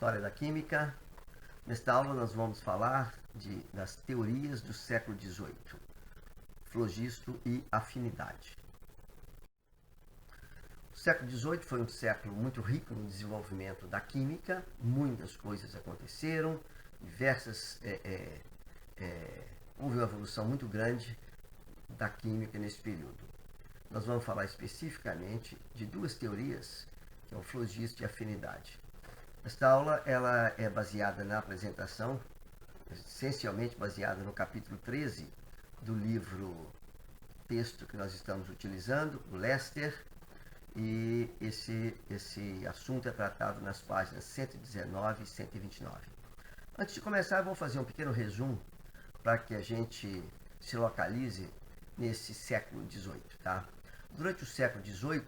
História da Química. Nesta aula nós vamos falar das teorias do século XVIII, flogisto e afinidade. O século XVIII foi um século muito rico no desenvolvimento da química, muitas coisas aconteceram, houve uma evolução muito grande da química nesse período. Nós vamos falar especificamente de duas teorias, que é o flogisto e a afinidade. Esta aula ela é baseada na apresentação, essencialmente baseada no capítulo 13 do livro texto que nós estamos utilizando, o Lester, e esse assunto é tratado nas páginas 119 e 129. Antes de começar, eu vou fazer um pequeno resumo para que a gente se localize nesse século XVIII. Tá? Durante o século XVIII,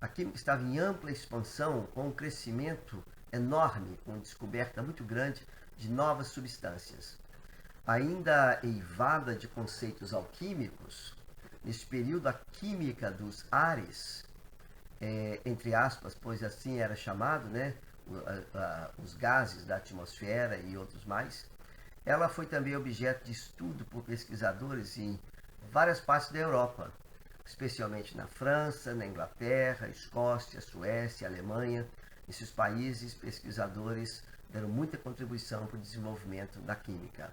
a química estava em ampla expansão, com um crescimento enorme, com descoberta muito grande de novas substâncias. Ainda eivada de conceitos alquímicos, nesse período a química dos ares, entre aspas, pois assim era chamado, né, os gases da atmosfera e outros mais, ela foi também objeto de estudo por pesquisadores em várias partes da Europa, especialmente na França, na Inglaterra, Escócia, Suécia, Alemanha. Esses países, pesquisadores deram muita contribuição para o desenvolvimento da química.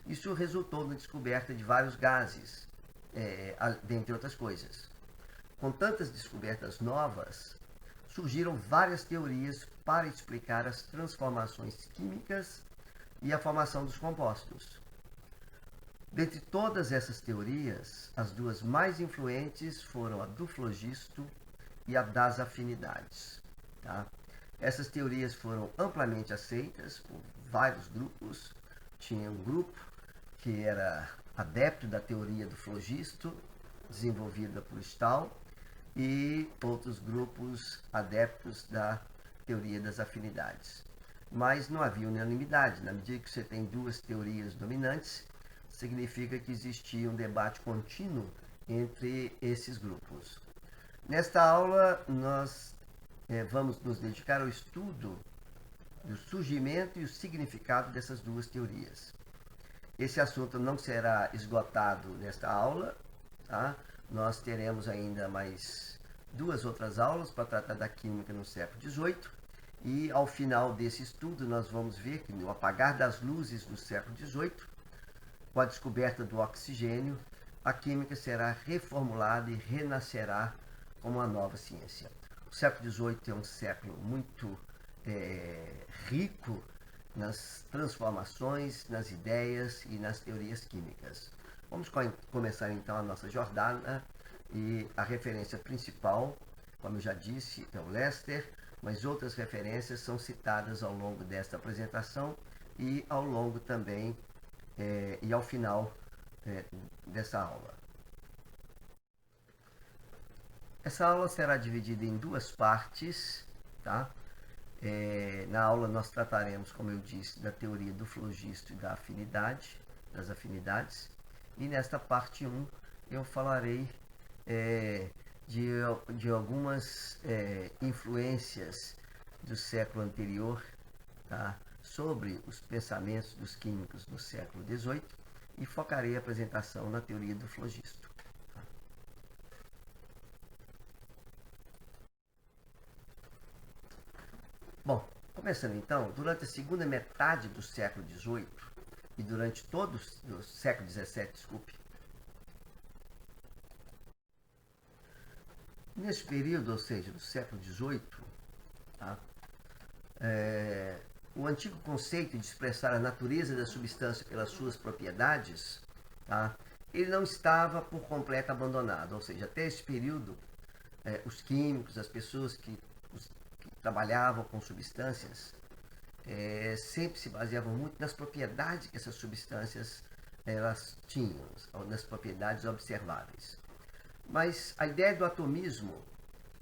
Isso resultou na descoberta de vários gases, dentre outras coisas. Com tantas descobertas novas, surgiram várias teorias para explicar as transformações químicas e a formação dos compostos. Dentre todas essas teorias, as duas mais influentes foram a do flogisto e a das afinidades. Tá? Essas teorias foram amplamente aceitas por vários grupos. Tinha um grupo que era adepto da teoria do flogisto, desenvolvida por Stahl, e outros grupos adeptos da teoria das afinidades. Mas não havia unanimidade. Na medida que você tem duas teorias dominantes, significa que existia um debate contínuo entre esses grupos. Nesta aula, nós vamos nos dedicar ao estudo do surgimento e o significado dessas duas teorias. Esse assunto não será esgotado nesta aula, tá? Nós teremos ainda mais duas outras aulas para tratar da química no século XVIII, e ao final desse estudo nós vamos ver que no apagar das luzes do século XVIII, com a descoberta do oxigênio, a química será reformulada e renascerá como uma nova ciência. O século XVIII é um século muito rico nas transformações, nas ideias e nas teorias químicas. Vamos começar então a nossa jornada, e a referência principal, como eu já disse, é o Lester, mas outras referências são citadas ao longo desta apresentação e ao longo também e ao final dessa aula. Essa aula será dividida em duas partes, tá? Na aula nós trataremos, como eu disse, da teoria do flogisto e da afinidade, das afinidades, e nesta parte 1 eu falarei de algumas influências do século anterior, tá, sobre os pensamentos dos químicos no século XVIII, e focarei a apresentação na teoria do flogisto. Bom, começando então, durante a segunda metade do século XVIII e durante todo o século XVII, nesse período, ou seja, do século XVIII, tá, o antigo conceito de expressar a natureza da substância pelas suas propriedades, tá, ele não estava por completo abandonado. Ou seja, até esse período, os químicos, as pessoas que trabalhavam com substâncias, sempre se baseavam muito nas propriedades que essas substâncias elas tinham, nas propriedades observáveis. Mas a ideia do atomismo,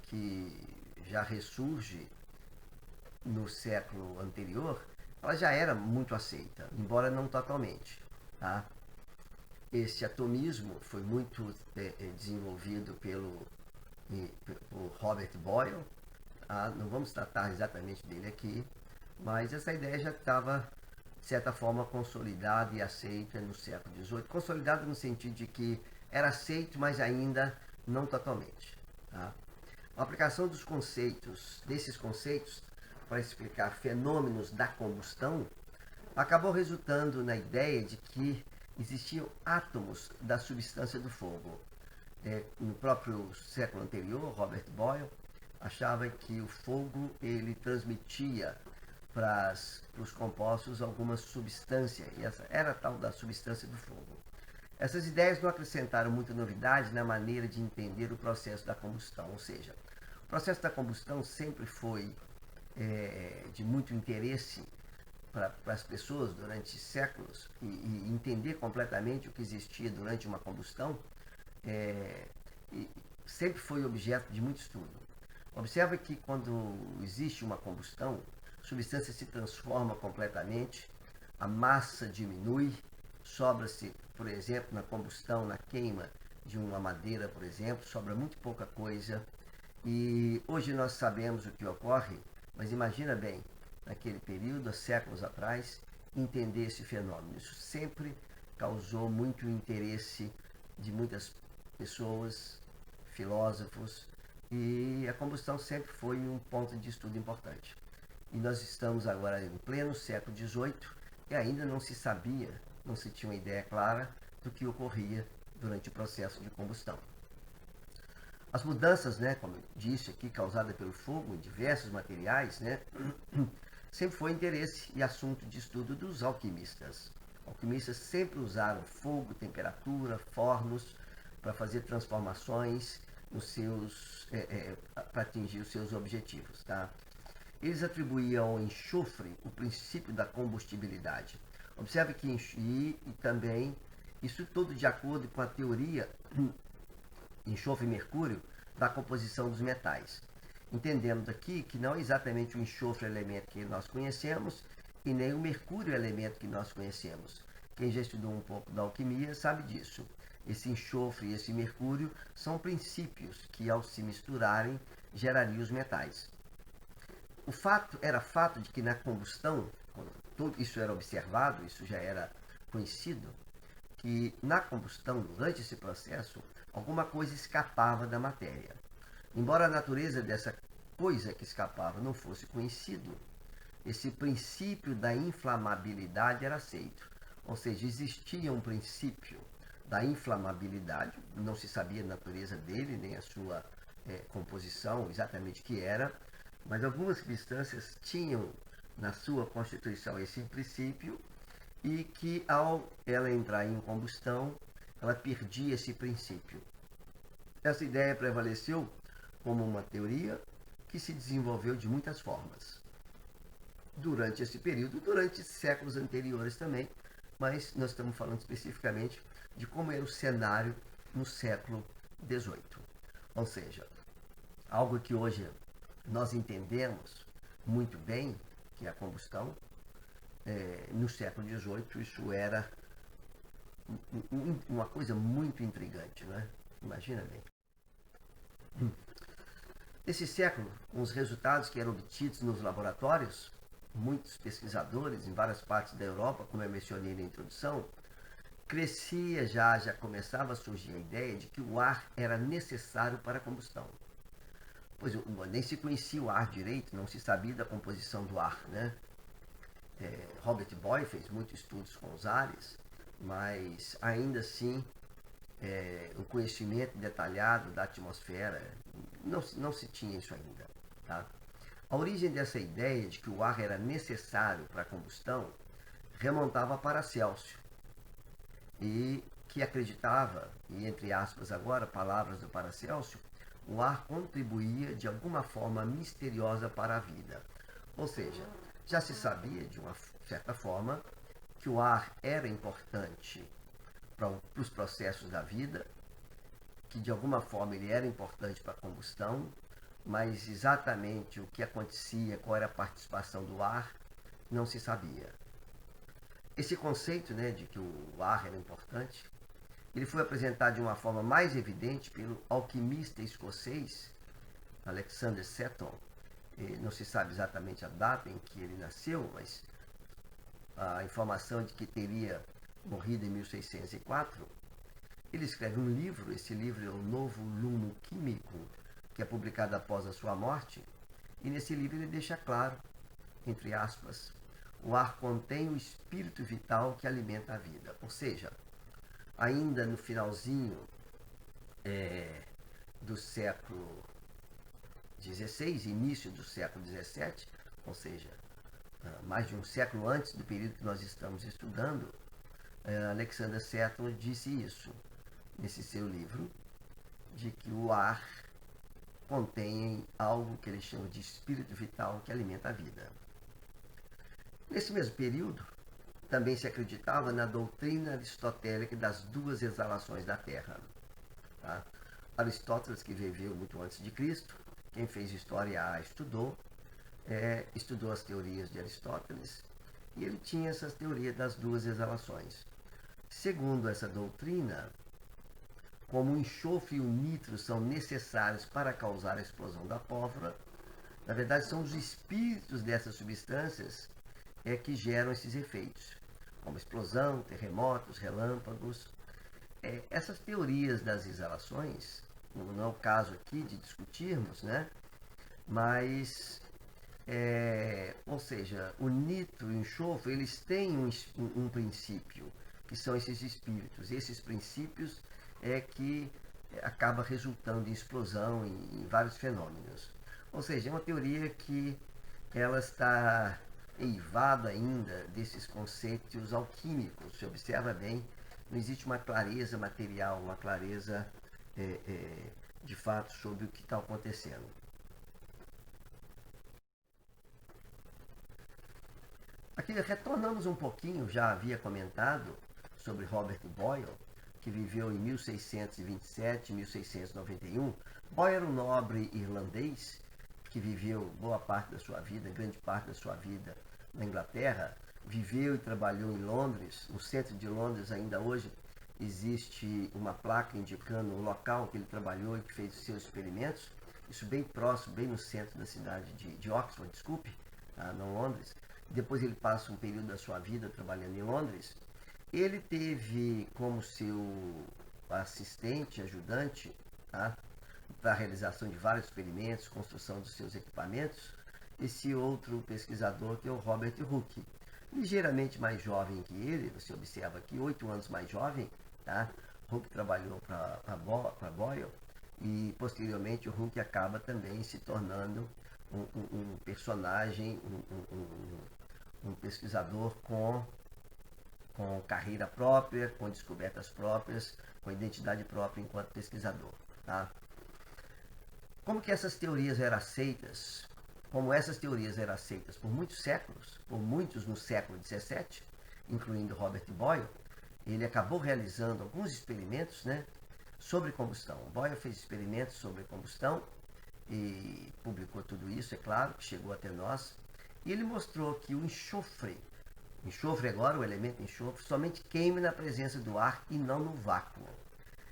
que já ressurge no século anterior, ela já era muito aceita, embora não totalmente. Tá? Esse atomismo foi muito desenvolvido pelo Robert Boyle. Não vamos tratar exatamente dele aqui, mas essa ideia já estava, de certa forma, consolidada e aceita no século XVIII. Consolidada no sentido de que era aceito, mas ainda não totalmente. Tá? A aplicação desses conceitos, para explicar fenômenos da combustão, acabou resultando na ideia de que existiam átomos da substância do fogo. No próprio século anterior, Robert Boyle achava que o fogo ele transmitia para os compostos alguma substância, e essa era a tal da substância do fogo. Essas ideias não acrescentaram muita novidade na maneira de entender o processo da combustão, ou seja, o processo da combustão sempre foi de muito interesse para as pessoas durante séculos e entender completamente o que existia durante uma combustão sempre foi objeto de muito estudo. Observa que quando existe uma combustão, a substância se transforma completamente, a massa diminui, sobra-se, por exemplo, na combustão, na queima de uma madeira, por exemplo, sobra muito pouca coisa. E hoje nós sabemos o que ocorre, mas imagina bem, naquele período, há séculos atrás, entender esse fenômeno. Isso sempre causou muito interesse de muitas pessoas, filósofos, e a combustão sempre foi um ponto de estudo importante. E nós estamos agora em pleno século XVIII e ainda não se sabia, não se tinha uma ideia clara do que ocorria durante o processo de combustão. As mudanças, como eu disse aqui, causadas pelo fogo em diversos materiais, sempre foi interesse e assunto de estudo dos alquimistas. Alquimistas sempre usaram fogo, temperatura, fornos para fazer transformações para atingir os seus objetivos. Tá? Eles atribuíam ao enxofre o princípio da combustibilidade. Observe que também isso tudo de acordo com a teoria enxofre e mercúrio da composição dos metais. Entendemos aqui que não é exatamente o enxofre elemento que nós conhecemos e nem o mercúrio elemento que nós conhecemos. Quem já estudou um pouco da alquimia sabe disso. Esse enxofre e esse mercúrio são princípios que, ao se misturarem, gerariam os metais. O fato de que na combustão, quando tudo isso era observado, isso já era conhecido, que na combustão, durante esse processo, alguma coisa escapava da matéria. Embora a natureza dessa coisa que escapava não fosse conhecido, esse princípio da inflamabilidade era aceito. Ou seja, existia um princípio da inflamabilidade, não se sabia a natureza dele, nem a sua composição, exatamente o que era, mas algumas substâncias tinham na sua constituição esse princípio e que ao ela entrar em combustão, ela perdia esse princípio. Essa ideia prevaleceu como uma teoria que se desenvolveu de muitas formas. Durante esse período, durante séculos anteriores também, mas nós estamos falando especificamente de como era o cenário no século XVIII. Ou seja, algo que hoje nós entendemos muito bem, que é a combustão, no século XVIII isso era uma coisa muito intrigante, né? Imagina bem. Nesse século, com os resultados que eram obtidos nos laboratórios, muitos pesquisadores em várias partes da Europa, como eu mencionei na introdução, já começava a surgir a ideia de que o ar era necessário para a combustão. Pois nem se conhecia o ar direito, não se sabia da composição do ar, né? Robert Boyle fez muitos estudos com os ares, mas ainda assim o conhecimento detalhado da atmosfera não se tinha isso ainda. Tá? A origem dessa ideia de que o ar era necessário para a combustão remontava para Celsius, e que acreditava, e entre aspas agora, palavras do Paracelso, o ar contribuía de alguma forma misteriosa para a vida. Ou seja, já se sabia de uma certa forma que o ar era importante para os processos da vida, que de alguma forma ele era importante para a combustão, mas exatamente o que acontecia, qual era a participação do ar, não se sabia. Esse conceito de que o ar era importante, ele foi apresentado de uma forma mais evidente pelo alquimista escocês Alexander Seton, não se sabe exatamente a data em que ele nasceu, mas a informação de que teria morrido em 1604, ele escreve um livro, esse livro é o Novo Lumo Químico, que é publicado após a sua morte, e nesse livro ele deixa claro, entre aspas, o ar contém o espírito vital que alimenta a vida. Ou seja, ainda no finalzinho do século XVI, início do século XVII, ou seja, mais de um século antes do período que nós estamos estudando, Alexander Seton disse isso nesse seu livro, de que o ar contém algo que ele chama de espírito vital que alimenta a vida. Nesse mesmo período, também se acreditava na doutrina aristotélica das duas exalações da Terra. Tá? Aristóteles, que viveu muito antes de Cristo, quem fez história estudou as teorias de Aristóteles, e ele tinha essas teorias das duas exalações. Segundo essa doutrina, como o enxofre e o nitro são necessários para causar a explosão da pólvora, na verdade são os espíritos dessas substâncias que geram esses efeitos, como explosão, terremotos, relâmpagos. Essas teorias das exalações, não é o caso aqui de discutirmos, né? Mas, ou seja, o nitro e o enxofre, eles têm um princípio, que são esses espíritos. Esses princípios que acaba resultando em explosão em vários fenômenos. Ou seja, é uma teoria que ela está eivada ainda desses conceitos alquímicos. Se observa bem, não existe uma clareza material, uma clareza de fato sobre o que está acontecendo. Aqui retornamos um pouquinho, já havia comentado sobre Robert Boyle, que viveu em 1627 e 1691. Boyle era um nobre irlandês que viveu boa parte da sua vida, grande parte da sua vida na Inglaterra, viveu e trabalhou em Londres. No centro de Londres, ainda hoje, existe uma placa indicando o local que ele trabalhou e que fez os seus experimentos. Isso bem próximo, bem no centro da cidade de Oxford, não Londres. Depois ele passa um período da sua vida trabalhando em Londres. Ele teve como seu assistente, ajudante, para a realização de vários experimentos, construção dos seus equipamentos, esse outro pesquisador que é o Robert Hooke, ligeiramente mais jovem que ele. Você observa aqui, 8 anos mais jovem. Hooke trabalhou para Boyle, e posteriormente o Hooke acaba também se tornando um personagem, um pesquisador com carreira própria, com descobertas próprias, com identidade própria enquanto pesquisador. Como que essas teorias eram aceitas? Como essas teorias eram aceitas por muitos séculos, por muitos no século XVII, incluindo Robert Boyle, ele acabou realizando alguns experimentos, sobre combustão. Boyle fez experimentos sobre combustão e publicou tudo isso, é claro, que chegou até nós. E ele mostrou que o enxofre agora, o elemento enxofre, somente queima na presença do ar e não no vácuo.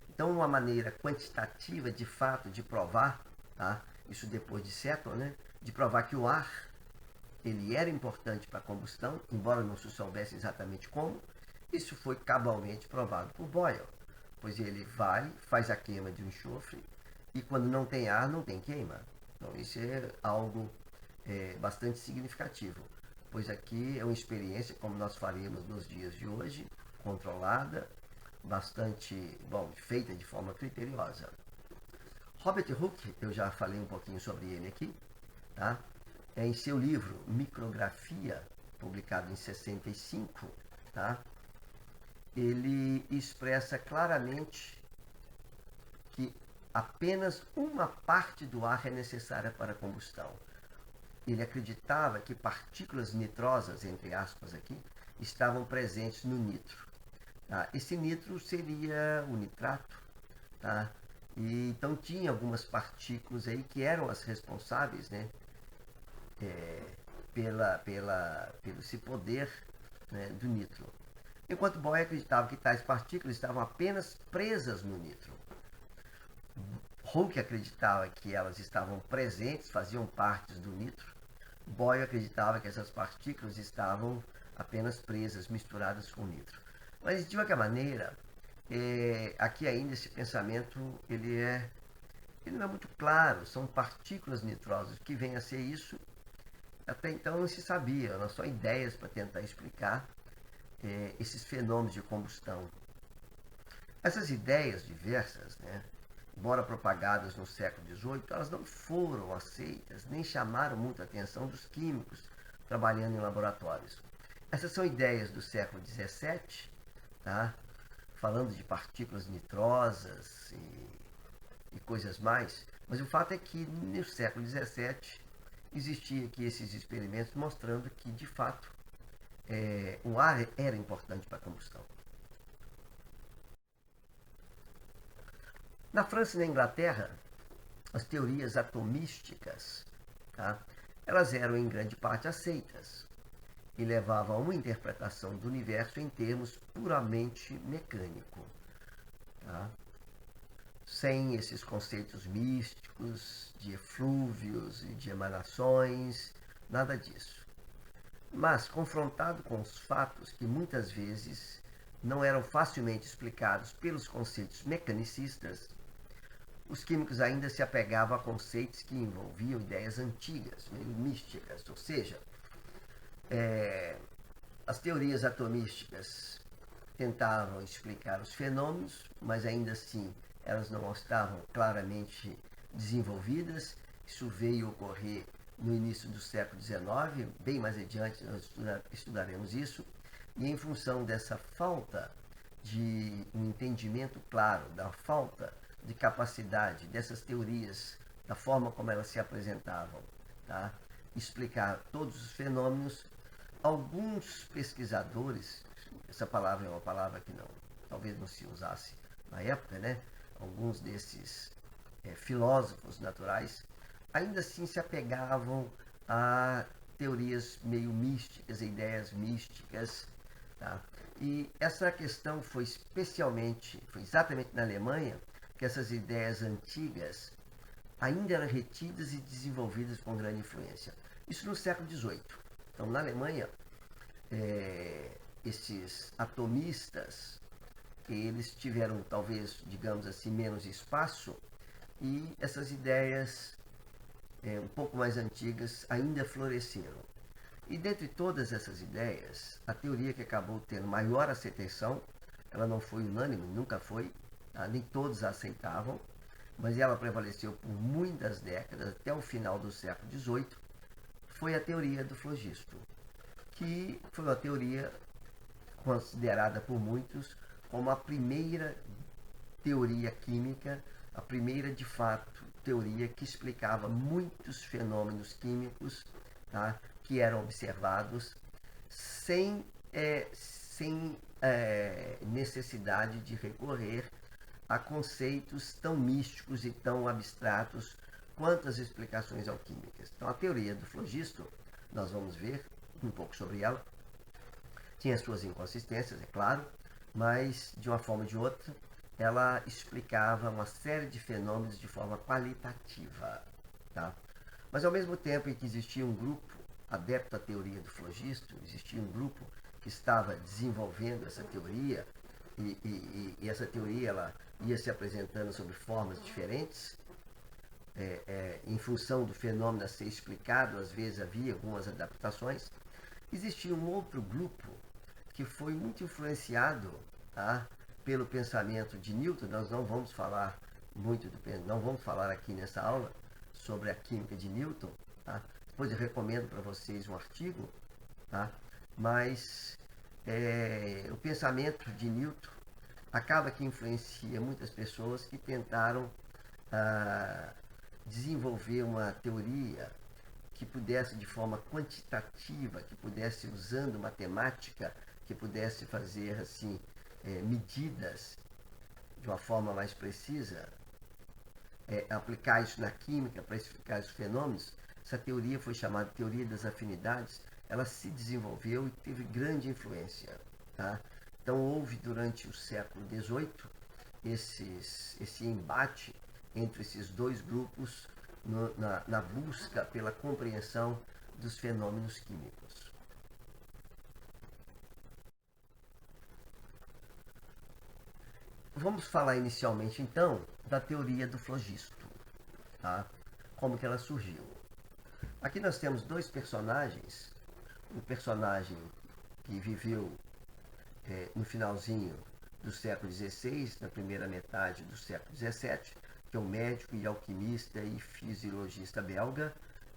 Então, uma maneira quantitativa, de fato, de provar, isso depois de Seton, de provar que o ar ele era importante para a combustão, embora não se soubesse exatamente como, isso foi cabalmente provado por Boyle, pois ele faz a queima de um enxofre, e quando não tem ar, não tem queima. Então, isso é algo bastante significativo, pois aqui é uma experiência, como nós faríamos nos dias de hoje, controlada, bastante, feita de forma criteriosa. Robert Hooke, eu já falei um pouquinho sobre ele aqui, em seu livro Micrografia, publicado em 65, ele expressa claramente que apenas uma parte do ar é necessária para a combustão. Ele acreditava que partículas nitrosas, entre aspas aqui, estavam presentes no nitro. Esse nitro seria o nitrato. E, então tinha algumas partículas aí que eram as responsáveis, pelo esse poder, do nitro. Enquanto Boyle acreditava que tais partículas estavam apenas presas no nitro. Hooke acreditava que elas estavam presentes, faziam parte do nitro. Boyle acreditava que essas partículas estavam apenas presas, misturadas com nitro. Mas, de qualquer maneira, aqui ainda esse pensamento ele não é muito claro. São partículas nitrosas. O que vem a ser isso? Até então não se sabia. Eram só ideias para tentar explicar esses fenômenos de combustão. Essas ideias diversas, né, embora propagadas no século XVIII, elas não foram aceitas nem chamaram muita atenção dos químicos trabalhando em laboratórios. Essas são ideias do século XVII, tá? Falando de partículas nitrosas e coisas mais, mas o fato é que no século XVII existia aqui esses experimentos mostrando que, de fato, o ar era importante para a combustão. Na França e na Inglaterra, as teorias atomísticas, tá, elas eram em grande parte aceitas e levavam a uma interpretação do universo em termos puramente mecânicos, tá? Sem esses conceitos místicos de eflúvios e de emanações, nada disso. Mas, confrontado com os fatos que muitas vezes não eram facilmente explicados pelos conceitos mecanicistas, os químicos ainda se apegavam a conceitos que envolviam ideias antigas, meio místicas, ou seja, as teorias atomísticas tentavam explicar os fenômenos, mas ainda assim elas não estavam claramente desenvolvidas. Isso veio ocorrer no início do século XIX, bem mais adiante nós estudaremos isso, e em função dessa falta de um entendimento claro, da falta de capacidade dessas teorias, da forma como elas se apresentavam, tá? Explicar todos os fenômenos, alguns pesquisadores, essa palavra é uma palavra que talvez não se usasse na época, né? Alguns desses filósofos naturais ainda assim se apegavam a teorias meio místicas, ideias místicas, tá? E essa questão foi exatamente na Alemanha que essas ideias antigas ainda eram retidas e desenvolvidas com grande influência. Isso no século XVIII. Então, na Alemanha, esses atomistas, eles tiveram, talvez, digamos assim, menos espaço, e essas ideias um pouco mais antigas ainda floresceram. E dentre todas essas ideias, a teoria que acabou tendo maior aceitação, ela não foi unânime, nunca foi, tá? Nem todos a aceitavam, mas ela prevaleceu por muitas décadas, até o final do século XVIII, foi a teoria do flogisto, que foi uma teoria considerada por muitos como a primeira teoria química, a primeira, de fato, teoria que explicava muitos fenômenos químicos, tá, que eram observados sem necessidade de recorrer a conceitos tão místicos e tão abstratos quanto as explicações alquímicas. Então, a teoria do flogisto, nós vamos ver um pouco sobre ela, tinha suas inconsistências, é claro, mas, de uma forma ou de outra, ela explicava uma série de fenômenos de forma qualitativa, tá? Mas, ao mesmo tempo em que existia um grupo adepto à teoria do flogisto, existia um grupo que estava desenvolvendo essa teoria, e essa teoria ela ia se apresentando sob formas diferentes, em função do fenômeno a ser explicado, às vezes havia algumas adaptações. Existia um outro grupo que foi muito influenciado, tá, pelo pensamento de Newton. Nós não vamos falar não vamos falar aqui nessa aula sobre a química de Newton, tá? Depois eu recomendo para vocês um artigo, tá? Mas o pensamento de Newton acaba que influencia muitas pessoas que tentaram desenvolver uma teoria que pudesse, de forma quantitativa, que pudesse, usando matemática, que pudesse fazer assim medidas de uma forma mais precisa, aplicar isso na química para explicar os fenômenos. Essa teoria foi chamada teoria das afinidades. Ela se desenvolveu e teve grande influência, tá? Então houve durante o século XVIII esse embate entre esses dois grupos na busca pela compreensão dos fenômenos químicos. Vamos falar inicialmente, então, da teoria do flogisto, tá? Como que ela surgiu. Aqui nós temos dois personagens, um personagem que viveu no finalzinho do século XVI, na primeira metade do século XVII, que é o médico e alquimista e fisiologista belga,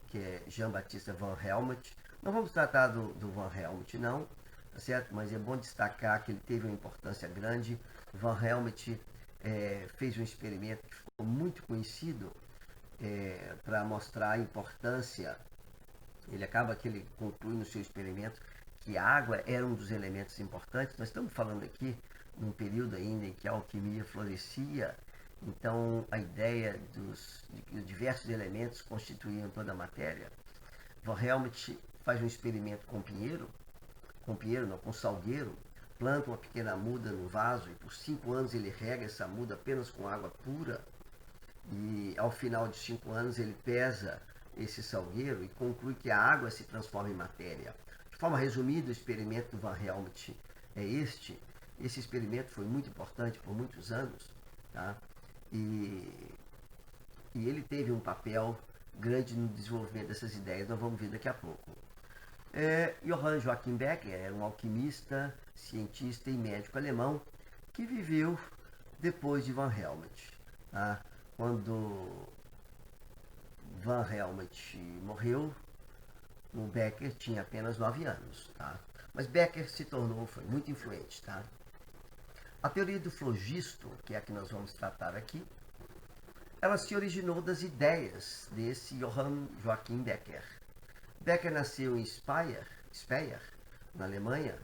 que é Jean-Baptiste Van Helmont. Não vamos tratar do Van Helmont, não, tá certo? Mas é bom destacar que ele teve uma importância grande. Van Helmont fez um experimento que ficou muito conhecido para mostrar a importância. Ele acaba que ele conclui no seu experimento que a água era um dos elementos importantes. Nós estamos falando aqui num período ainda em que a alquimia florescia, então a ideia de que os diversos elementos constituíam toda a matéria. Van Helmont faz um experimento com com salgueiro, planta uma pequena muda no vaso e por 5 anos ele rega essa muda apenas com água pura, e ao final de 5 anos ele pesa esse salgueiro e conclui que a água se transforma em matéria. De forma resumida, o experimento do Van Helmont é este. Esse experimento foi muito importante por muitos anos, tá? E ele teve um papel grande no desenvolvimento dessas ideias, nós vamos ver daqui a pouco. Johann Joachim Becker era um alquimista, cientista e médico alemão que viveu depois de Van Helmont. Tá? Quando Van Helmont morreu, o Becker tinha apenas 9 anos. Tá? Mas Becker foi muito influente. Tá? A teoria do flogisto, que é a que nós vamos tratar aqui, ela se originou das ideias desse Johann Joachim Becker. Becker nasceu em Speyer, na Alemanha,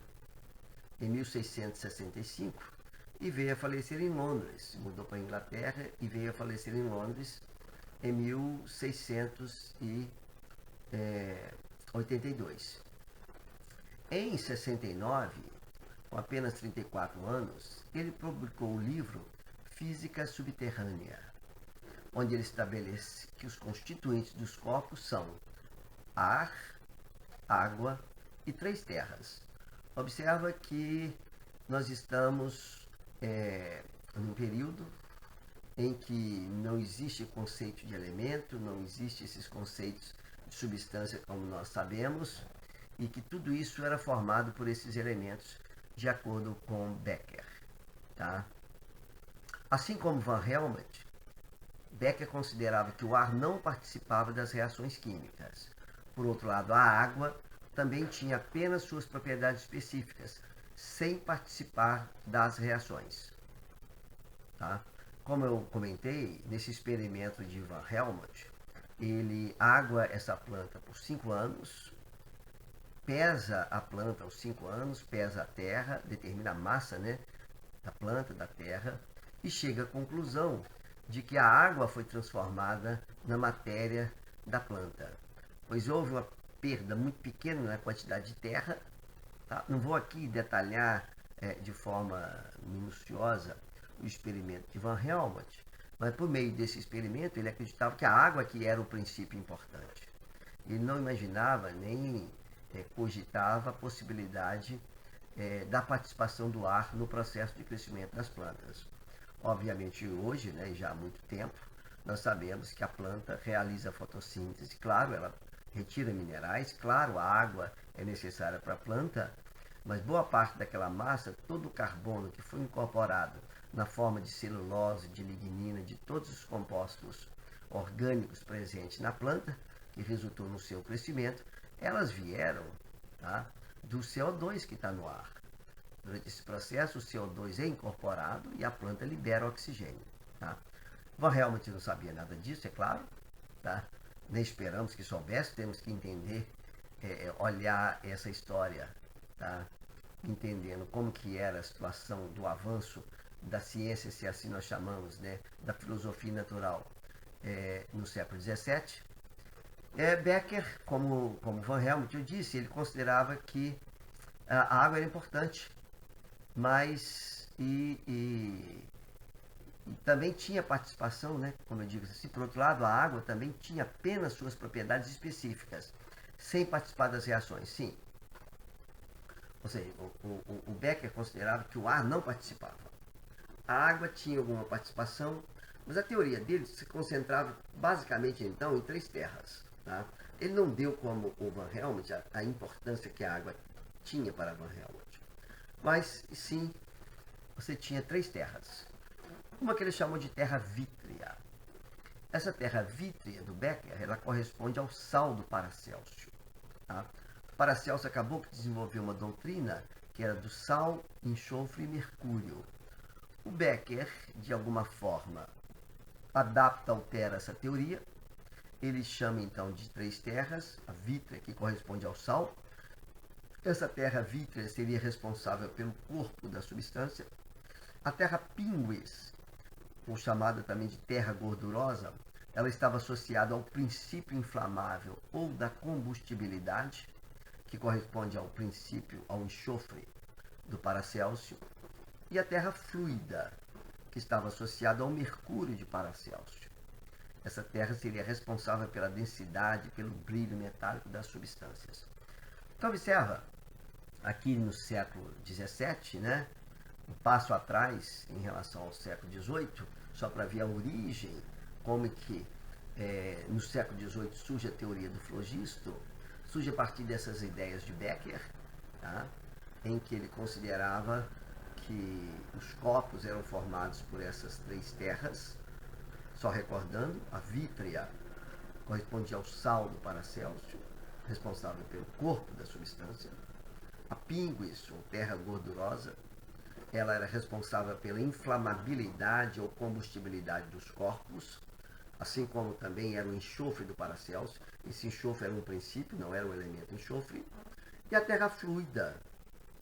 em 1665 e veio a falecer em Londres. Mudou para a Inglaterra e veio a falecer em Londres em 1682. Em 69, com apenas 34 anos, ele publicou o livro Física Subterrânea, onde ele estabelece que os constituintes dos corpos são ar, água e 3 terras. Observa que nós estamos num período em que não existe conceito de elemento, não existe esses conceitos de substância como nós sabemos, e que tudo isso era formado por esses elementos de acordo com Becker. Tá? Assim como Van Helmont, Becker considerava que o ar não participava das reações químicas. Por outro lado, a água também tinha apenas suas propriedades específicas, sem participar das reações. Tá? Como eu comentei, nesse experimento de Van Helmont, ele água essa planta por 5 anos, pesa a planta aos 5 anos, pesa a terra, determina a massa, né, da planta, da terra, e chega à conclusão de que a água foi transformada na matéria da planta, pois houve uma perda muito pequena na quantidade de terra. Tá? Não vou aqui detalhar de forma minuciosa o experimento de Van Helmont, mas por meio desse experimento ele acreditava que a água que era o princípio importante. Ele não imaginava nem cogitava a possibilidade da participação do ar no processo de crescimento das plantas. Obviamente hoje, né, já há muito tempo, nós sabemos que a planta realiza a fotossíntese, claro, ela retira minerais, claro, a água é necessária para a planta, mas boa parte daquela massa, todo o carbono que foi incorporado na forma de celulose, de lignina, de todos os compostos orgânicos presentes na planta, que resultou no seu crescimento, elas vieram, tá, do CO2 que está no ar. Durante esse processo, o CO2 é incorporado e a planta libera oxigênio. Tá? Van Helmont não sabia nada disso, é claro. Tá? Nem esperamos que soubesse, temos que entender, olhar essa história, tá? Entendendo como que era a situação do avanço da ciência, se assim nós chamamos, né, da filosofia natural no século XVII. Becker, como Van Helmont, eu disse, ele considerava que a água era importante, mas E também tinha participação, né, como eu digo assim, por outro lado, a água também tinha apenas suas propriedades específicas, sem participar das reações, sim. Ou seja, o Becker considerava que o ar não participava. A água tinha alguma participação, mas a teoria dele se concentrava basicamente então em três terras. Tá? Ele não deu como o Van Helmont a importância que a água tinha para Van Helmont, mas sim você tinha três terras. Uma que ele chamou de terra vítrea. Essa terra vítrea do Becker, ela corresponde ao sal do Paracélcio. Tá? O Paracélcio acabou que desenvolveu uma doutrina que era do sal, enxofre e mercúrio. O Becker, de alguma forma, adapta, altera essa teoria. Ele chama então de três terras, a vítrea, que corresponde ao sal. Essa terra vítrea seria responsável pelo corpo da substância. A terra pínguis, ou chamada também de terra gordurosa, ela estava associada ao princípio inflamável ou da combustibilidade, que corresponde ao princípio, ao enxofre do Paracélcio, e a terra fluida, que estava associada ao mercúrio de Paracélcio. Essa terra seria responsável pela densidade, pelo brilho metálico das substâncias. Então observa, aqui no século XVII, né, um passo atrás em relação ao século XVIII, só para ver a origem, como que no século XVIII surge a teoria do flogisto, surge a partir dessas ideias de Becker, tá? Em que ele considerava que os corpos eram formados por essas três terras. Só recordando, a vítrea corresponde ao sal do Paracélcio, responsável pelo corpo da substância. A pínguis, ou terra gordurosa, ela era responsável pela inflamabilidade ou combustibilidade dos corpos, assim como também era o enxofre do Paracélcio. Esse enxofre era um princípio, não era um elemento enxofre. E a terra fluida,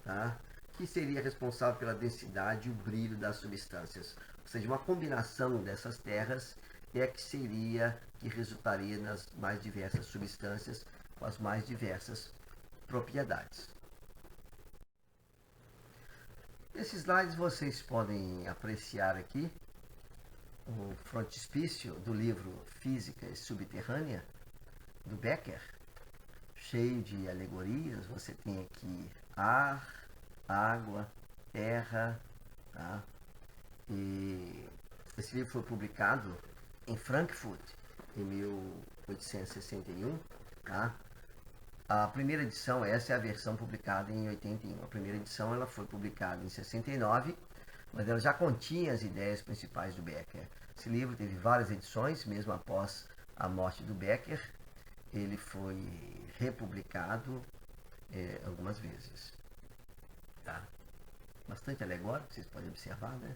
tá? Que seria responsável pela densidade e o brilho das substâncias. Ou seja, uma combinação dessas terras é que resultaria nas mais diversas substâncias com as mais diversas propriedades. Nesses slides vocês podem apreciar aqui o frontispício do livro Física Subterrânea, do Becker, cheio de alegorias. Você tem aqui ar, água, terra, tá? E esse livro foi publicado em Frankfurt em 1861, tá? A primeira edição, essa é a versão publicada em 81. A primeira edição ela foi publicada em 69, mas ela já continha as ideias principais do Becker. Esse livro teve várias edições, mesmo após a morte do Becker. Ele foi republicado algumas vezes. Tá? Bastante alegórico, vocês podem observar, né?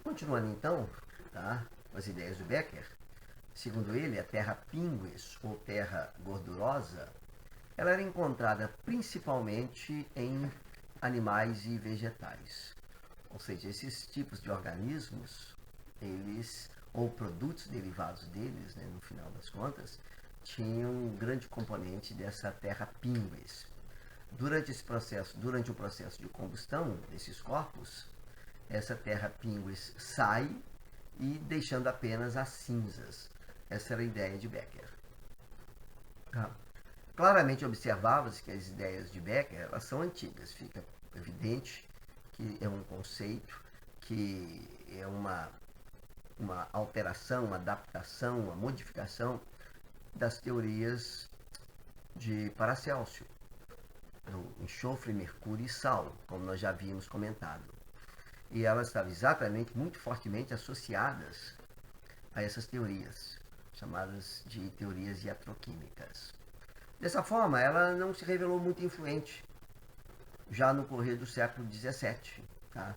Continuando então, tá? Com as ideias do Becker, segundo ele, a terra pínguis, ou terra gordurosa, ela era encontrada principalmente em animais e vegetais. Ou seja, esses tipos de organismos, eles, ou produtos derivados deles, né, no final das contas, tinham um grande componente dessa terra pínguis. Durante o processo de combustão desses corpos, essa terra pínguis sai e deixando apenas as cinzas. Essa era a ideia de Becker. Tá? Claramente observava-se que as ideias de Becker elas são antigas. Fica evidente que é um conceito, que é uma alteração, uma adaptação, uma modificação das teorias de Paracélcio, do enxofre, mercúrio e sal, como nós já havíamos comentado. E elas estavam exatamente, muito fortemente associadas a essas teorias, chamadas de teorias iatroquímicas. Dessa forma, ela não se revelou muito influente já no correr do século XVII. Tá?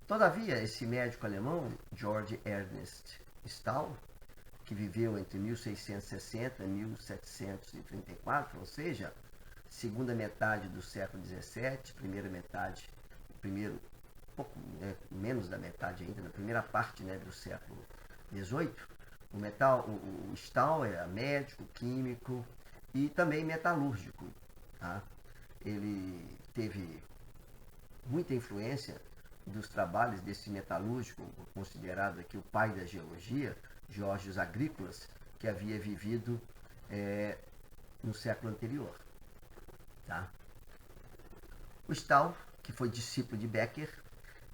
Todavia, esse médico alemão, Georg Ernst Stahl, que viveu entre 1660 e 1734, ou seja, segunda metade do século XVII, primeira metade, pouco menos da metade ainda, na primeira parte, né, do século XVIII, o Stahl era médico, químico e também metalúrgico. Tá? Ele teve muita influência dos trabalhos desse metalúrgico, considerado aqui o pai da geologia, Geórgios Agrícolas, que havia vivido no século anterior. Tá? O Stahl, que foi discípulo de Becker,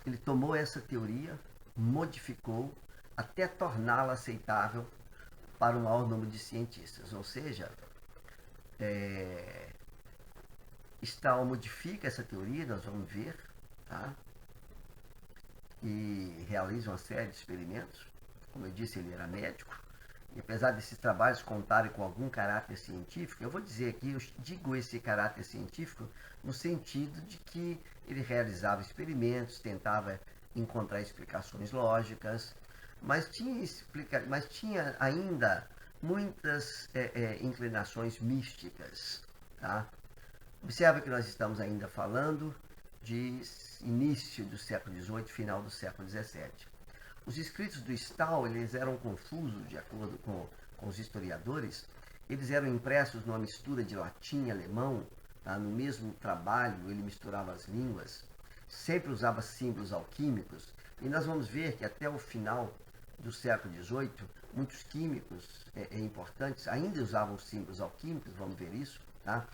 ele tomou essa teoria, modificou até torná-la aceitável para o maior número de cientistas. Ou seja, Stahl modifica essa teoria, nós vamos ver, tá? E realiza uma série de experimentos. Como eu disse, ele era médico. E apesar desses trabalhos contarem com algum caráter científico, eu vou dizer aqui, eu digo esse caráter científico no sentido de que ele realizava experimentos, tentava encontrar explicações lógicas, mas tinha ainda muitas inclinações místicas. Tá? Observa que nós estamos ainda falando de início do século XVIII, final do século XVII. Os escritos do Stahl, eles eram confusos, de acordo com os historiadores. Eles eram impressos numa mistura de latim e alemão. Tá? No mesmo trabalho, ele misturava as línguas. Sempre usava símbolos alquímicos. E nós vamos ver que até o final do século XVIII, muitos químicos importantes ainda usavam símbolos alquímicos, vamos ver isso. Tá?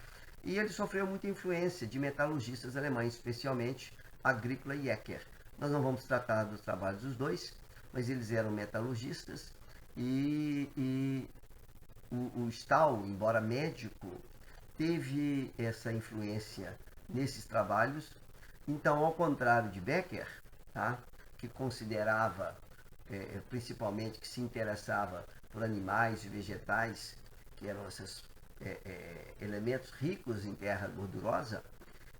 E ele sofreu muita influência de metalurgistas alemães, especialmente Agrícola e Ecker. Nós não vamos tratar dos trabalhos dos dois, mas eles eram metalurgistas e o Stahl, embora médico, teve essa influência nesses trabalhos. Então, ao contrário de Becker, tá, que considerava, principalmente, que se interessava por animais e vegetais, que eram esses elementos ricos em terra gordurosa,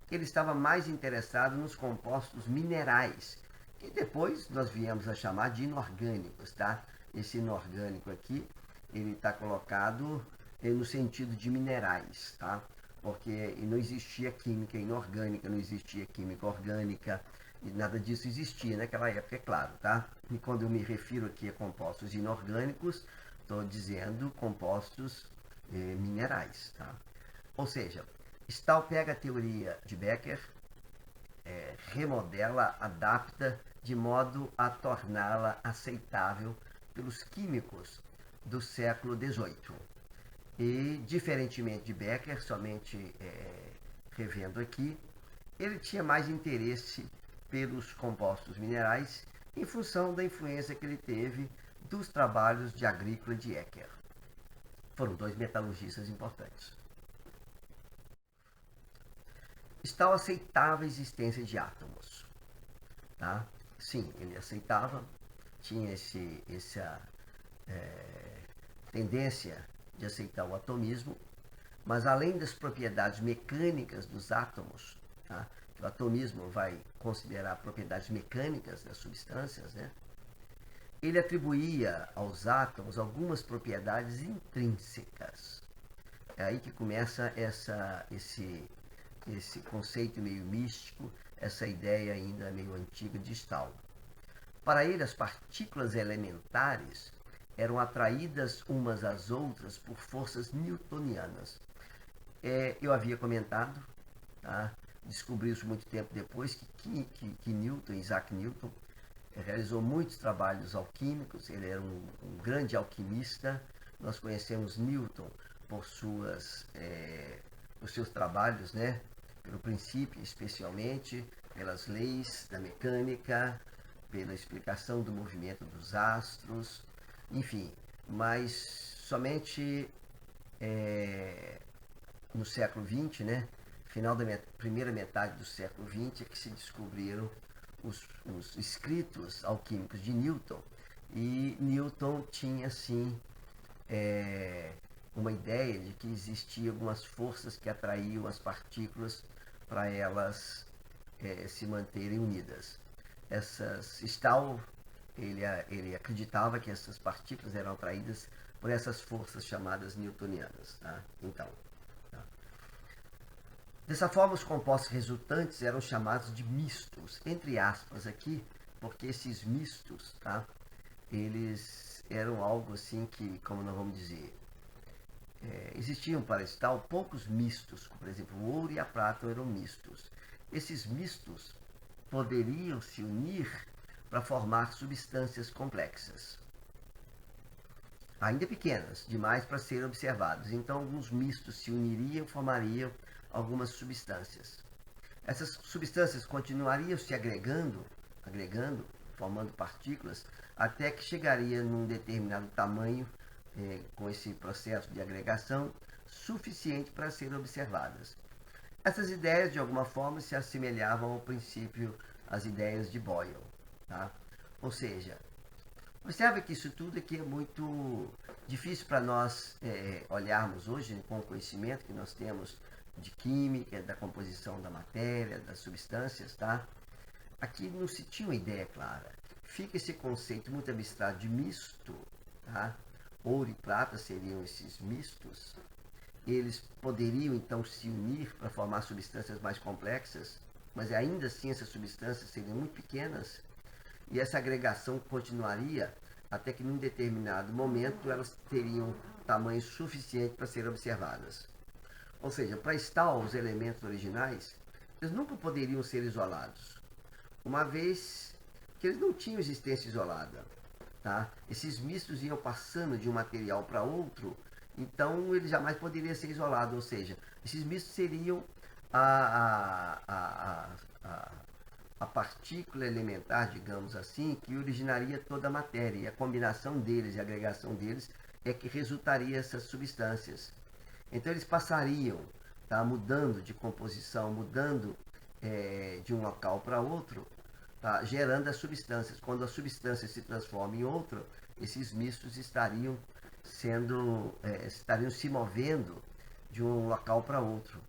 ele estava mais interessado nos compostos minerais, que depois nós viemos a chamar de inorgânicos, tá? Esse inorgânico aqui, ele está colocado no sentido de minerais, tá? Porque não existia química inorgânica, não existia química orgânica, e nada disso existia naquela época, é claro, tá? E quando eu me refiro aqui a compostos inorgânicos, estou dizendo compostos minerais, tá? Ou seja, Stahl pega a teoria de Becker, remodela, adapta, de modo a torná-la aceitável pelos químicos do século XVIII. E, diferentemente de Becker, somente revendo aqui, ele tinha mais interesse pelos compostos minerais em função da influência que ele teve dos trabalhos de Agrícola e de Ecker. Foram dois metalurgistas importantes. Stahl aceitava a existência de átomos. Tá? Sim, ele aceitava, tinha essa tendência de aceitar o atomismo, mas além das propriedades mecânicas dos átomos, tá? O atomismo vai considerar propriedades mecânicas das substâncias, né? Ele atribuía aos átomos algumas propriedades intrínsecas. É aí que começa esse conceito meio místico, essa ideia ainda meio antiga de Stahl. Para ele, as partículas elementares eram atraídas umas às outras por forças newtonianas. Eu havia comentado, tá? Descobri isso muito tempo depois, que Newton, Isaac Newton, realizou muitos trabalhos alquímicos, ele era um grande alquimista. Nós conhecemos Newton por os seus trabalhos, né? Pelo princípio, especialmente, pelas leis da mecânica, pela explicação do movimento dos astros, enfim, mas somente no século XX, né? Final da primeira metade do século XX, é que se descobriram os escritos alquímicos de Newton. E Newton tinha, sim, uma ideia de que existiam algumas forças que atraíam as partículas para elas se manterem unidas. Stahl, ele acreditava que essas partículas eram atraídas por essas forças chamadas newtonianas. Tá? Então, tá. Dessa forma, os compostos resultantes eram chamados de mistos, entre aspas aqui, porque esses mistos, tá? Eles eram algo assim que, como nós vamos dizer, existiam para Stahl poucos mistos, por exemplo, o ouro e a prata eram mistos. Esses mistos poderiam se unir para formar substâncias complexas, ainda pequenas, demais para serem observados. Então, alguns mistos se uniriam e formariam algumas substâncias. Essas substâncias continuariam se agregando, formando partículas, até que chegaria num determinado tamanho, com esse processo de agregação, suficiente para serem observadas. Essas ideias, de alguma forma, se assemelhavam ao princípio às ideias de Boyle. Tá? Ou seja, observe que isso tudo aqui é muito difícil para nós olharmos hoje com o conhecimento que nós temos de química, da composição da matéria, das substâncias, tá? Aqui não se tinha uma ideia clara. Fica esse conceito muito abstrato de misto, tá? Ouro e prata seriam esses mistos. Eles poderiam então se unir para formar substâncias mais complexas, mas ainda assim essas substâncias seriam muito pequenas e essa agregação continuaria até que num determinado momento elas teriam tamanho suficiente para serem observadas. Ou seja, para estar os elementos originais, eles nunca poderiam ser isolados, uma vez que eles não tinham existência isolada. Tá? Esses mistos iam passando de um material para outro, então ele jamais poderia ser isolado, ou seja, esses mistos seriam a partícula elementar, digamos assim, que originaria toda a matéria, e a combinação deles e a agregação deles é que resultaria essas substâncias. Então eles passariam, tá, mudando de composição, mudando de um local para outro, tá, gerando as substâncias. Quando a substância se transforma em outra, esses mistos estariam se movendo de um local para outro.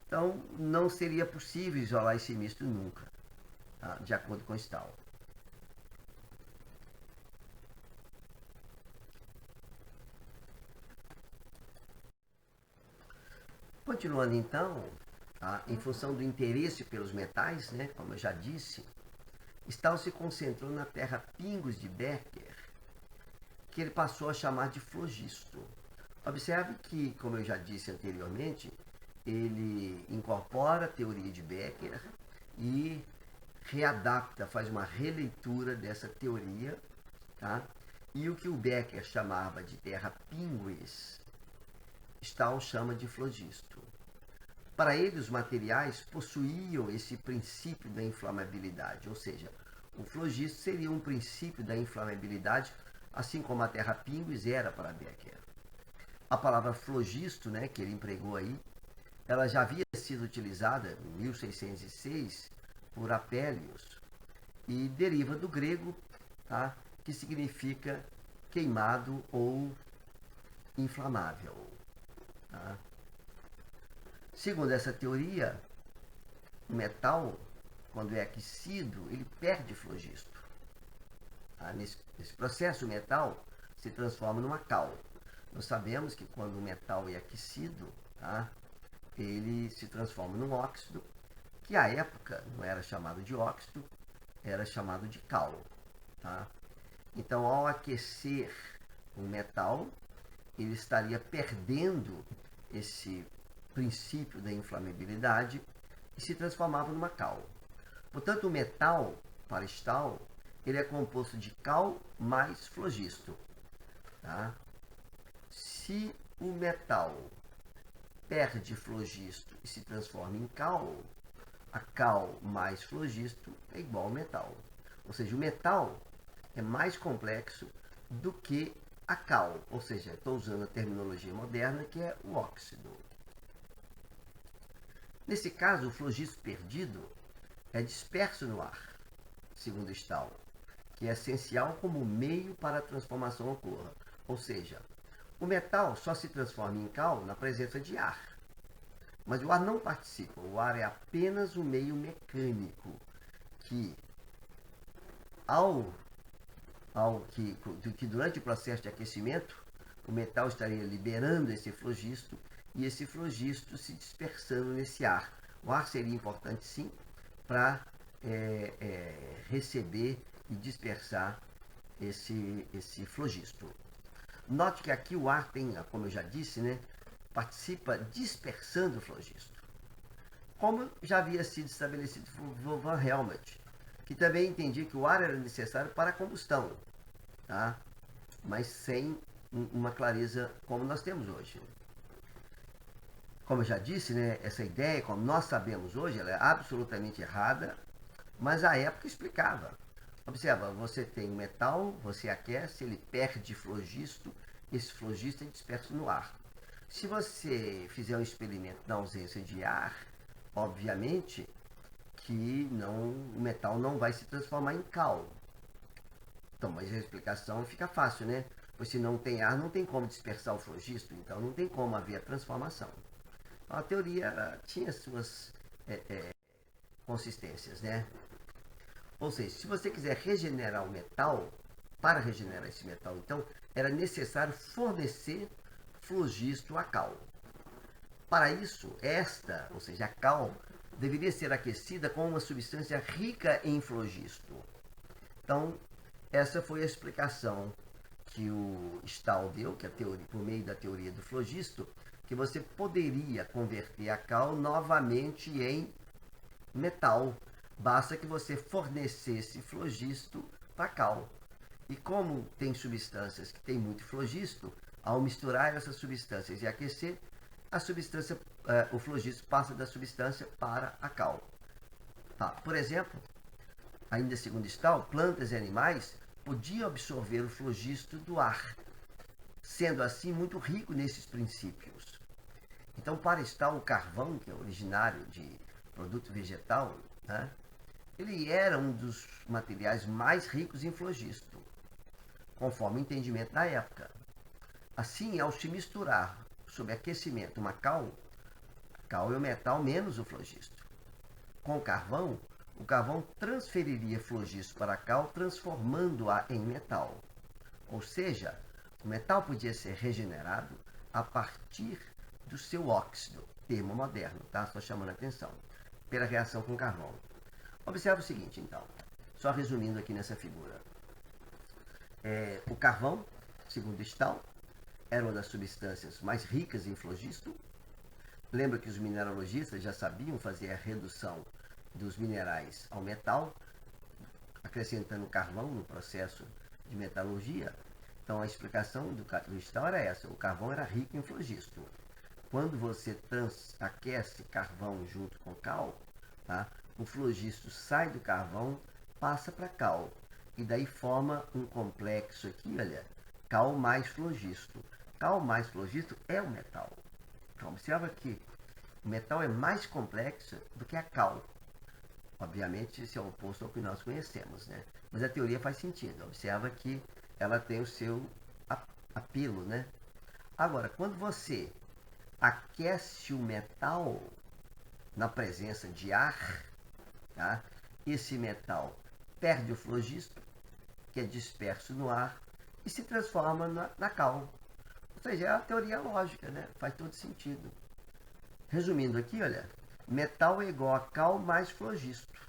Então não seria possível isolar esse misto nunca, tá, de acordo com Stahl. Continuando então, tá, em função do interesse pelos metais, né, como eu já disse, Stahl se concentrou na terra-pingos de Becker, que ele passou a chamar de flogisto. Observe que, como eu já disse anteriormente, ele incorpora a teoria de Becker e readapta, faz uma releitura dessa teoria, tá? E o que o Becker chamava de terra-pingües, Stahl chama de flogisto. Para ele, os materiais possuíam esse princípio da inflamabilidade, ou seja, o flogisto seria um princípio da inflamabilidade, assim como a terra-pingües era para Becker. A palavra flogisto, né, que ele empregou aí, ela já havia sido utilizada em 1606 por Apélios e deriva do grego, tá, que significa queimado ou inflamável. Tá? Segundo essa teoria, o metal, quando é aquecido, ele perde flogisto. Tá? Nesse processo, o metal se transforma numa cal. Nós sabemos que quando o metal é aquecido, tá, ele se transforma num óxido, que à época não era chamado de óxido, era chamado de cal. Tá? Então, ao aquecer o metal, ele estaria perdendo esse princípio da inflamabilidade e se transformava numa cal. Portanto, o metal, para Stahl, ele é composto de cal mais flogisto. Tá? Se o metal perde flogisto e se transforma em cal, a cal mais flogisto é igual ao metal. Ou seja, o metal é mais complexo do que a cal, ou seja, estou usando a terminologia moderna, que é o óxido. Nesse caso, o flogisto perdido é disperso no ar, segundo Stahl, que é essencial como meio para a transformação ocorra. Ou seja, o metal só se transforma em cal na presença de ar. Mas o ar não participa, o ar é apenas um meio mecânico que, que durante o processo de aquecimento, o metal estaria liberando esse flogisto e esse flogisto se dispersando nesse ar. O ar seria importante, sim, para receber e dispersar esse flogisto. Note que aqui o ar tem, como eu já disse, né, participa dispersando o flogisto. como já havia sido estabelecido por Van Helmont, que também entendia que o ar era necessário para a combustão, tá? Mas sem uma clareza como nós temos hoje. Como eu já disse, né, essa ideia, como nós sabemos hoje, ela é absolutamente errada, mas a época explicava. Observa, você tem um metal, você aquece, ele perde flogisto, esse flogisto é disperso no ar. Se você fizer um experimento na ausência de ar, obviamente que o metal não vai se transformar em cal. Então, mas a explicação fica fácil, né? Pois se não tem ar, não tem como dispersar o flogisto, então não tem como haver a transformação. Então, a teoria tinha suas consistências, né? Ou seja, se você quiser regenerar o metal, para regenerar esse metal, então, era necessário fornecer flogisto a cal. Para isso, ou seja, a cal, deveria ser aquecida com uma substância rica em flogisto. Então, essa foi a explicação que o Stahl deu, que a teoria, por meio da teoria do flogisto, que você poderia converter a cal novamente em metal. Basta que você fornecesse flogisto para a cal. E como tem substâncias que têm muito flogisto, ao misturar essas substâncias e aquecer, a substância, o flogisto passa da substância para a cal. Tá. Por exemplo, ainda segundo Stahl, plantas e animais podiam absorver o flogisto do ar, sendo assim muito rico nesses princípios. Então, para Stahl, o carvão, que é originário de produto vegetal, né, ele era um dos materiais mais ricos em flogisto, conforme o entendimento da época. Assim, ao se misturar sob aquecimento uma cal, a cal é o metal menos o flogisto. Com o carvão transferiria flogisto para a cal, transformando-a em metal. Ou seja, o metal podia ser regenerado a partir do seu óxido, termo moderno, tá? Só chamando a atenção, pela reação com carvão. Observe o seguinte, então, só resumindo aqui nessa figura. O carvão, segundo Stahl, era uma das substâncias mais ricas em flogisto. Lembra que os mineralogistas já sabiam fazer a redução dos minerais ao metal, acrescentando carvão no processo de metalurgia. Então a explicação do Stahl era essa: o carvão era rico em flogisto. Quando você aquece carvão junto com cal, tá, o flogisto sai do carvão, passa para cal, e daí forma um complexo aqui, olha, cal mais flogisto. Cal mais flogisto é o metal. Então, observa que o metal é mais complexo do que a cal. Obviamente, isso é o oposto ao que nós conhecemos, né? Mas a teoria faz sentido. Observa que ela tem o seu apelo, né? Agora, quando você aquece o metal na presença de ar, tá? Esse metal perde o flogisto, que é disperso no ar, e se transforma na cal. Ou seja, é a teoria lógica, né? Faz todo sentido. Resumindo aqui, olha, metal é igual a cal mais flogisto.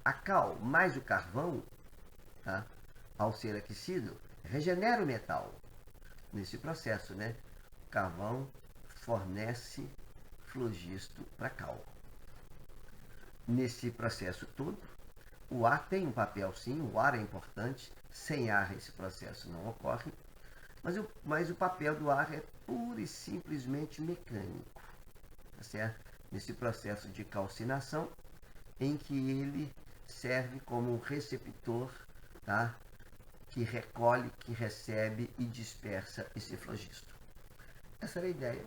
A cal mais o carvão, tá, ao ser aquecido, regenera o metal. Nesse processo, né? O carvão fornece flogisto para a cal. Nesse processo todo, o ar tem um papel sim, o ar é importante. Sem ar esse processo não ocorre. Mas o papel do ar é pura e simplesmente mecânico, tá certo? Nesse processo de calcinação, em que ele serve como um receptor, tá? Que recolhe, que recebe e dispersa esse flogisto. Essa era a ideia.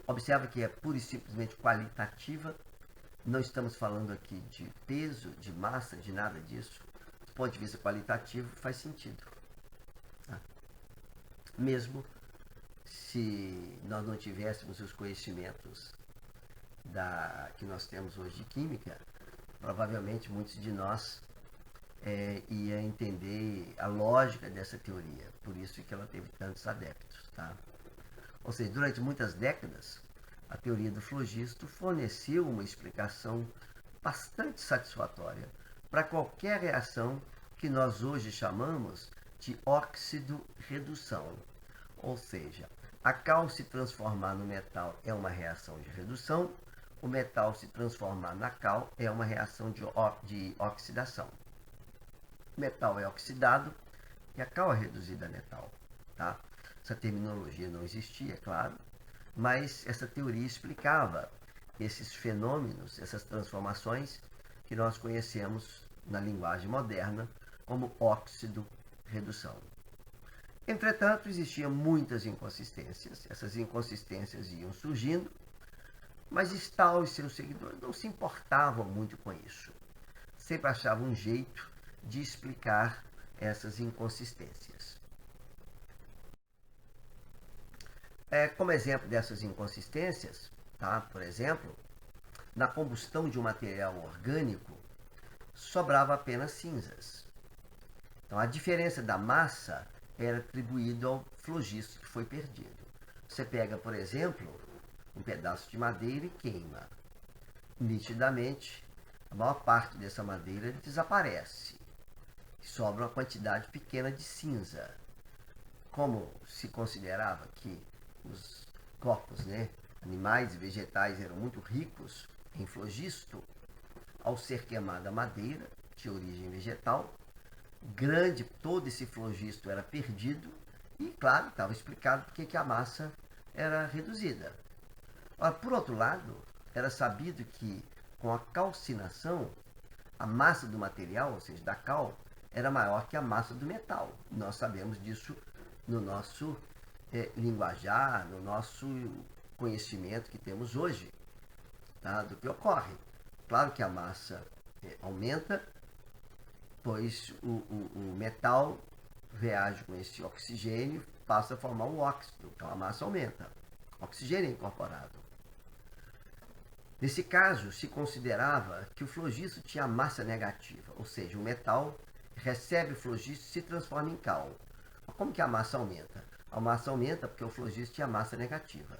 Observa que é pura e simplesmente qualitativa. Não estamos falando aqui de peso, de massa, de nada disso. Do ponto de vista qualitativo, faz sentido. Tá? Mesmo se nós não tivéssemos os conhecimentos que nós temos hoje de química, provavelmente muitos de nós ia entender a lógica dessa teoria. Por isso que ela teve tantos adeptos. Tá? Ou seja, durante muitas décadas, a teoria do flogisto forneceu uma explicação bastante satisfatória para qualquer reação que nós hoje chamamos de óxido-redução. Ou seja, A cal se transformar no metal é uma reação de redução, o metal se transformar na cal é uma reação de oxidação. O metal é oxidado e a cal é reduzida a metal. Tá? Essa terminologia não existia, é claro, mas essa teoria explicava esses fenômenos, essas transformações que nós conhecemos na linguagem moderna como óxido-redução. Entretanto, existiam muitas inconsistências. Essas inconsistências iam surgindo, mas Stahl e seus seguidores não se importavam muito com isso. Sempre achavam um jeito de explicar essas inconsistências. Como exemplo dessas inconsistências, tá? Por exemplo, na combustão de um material orgânico, sobrava apenas cinzas. Então, a diferença da massa era atribuída ao flogisto que foi perdido. Você pega, por exemplo, um pedaço de madeira e queima. Nitidamente, a maior parte dessa madeira desaparece. Sobra uma quantidade pequena de cinza. Como se considerava que os corpos, animais e vegetais, eram muito ricos em flogisto, ao ser queimada a madeira, de origem vegetal, todo esse flogisto era perdido e, claro, estava explicado porque que a massa era reduzida. Ora, por outro lado, era sabido que com a calcinação, a massa do material, ou seja, da cal, era maior que a massa do metal. Nós sabemos disso no nosso linguajar, no nosso conhecimento que temos hoje, tá, do que ocorre. Claro que a massa aumenta, pois o metal reage com esse oxigênio, passa a formar o óxido, então a massa aumenta. Oxigênio é incorporado. Nesse caso, se considerava que o flogisto tinha massa negativa, ou seja, o metal recebe o flogisto e se transforma em cal. Mas como que a massa aumenta? A massa aumenta porque o flogisto tinha massa negativa.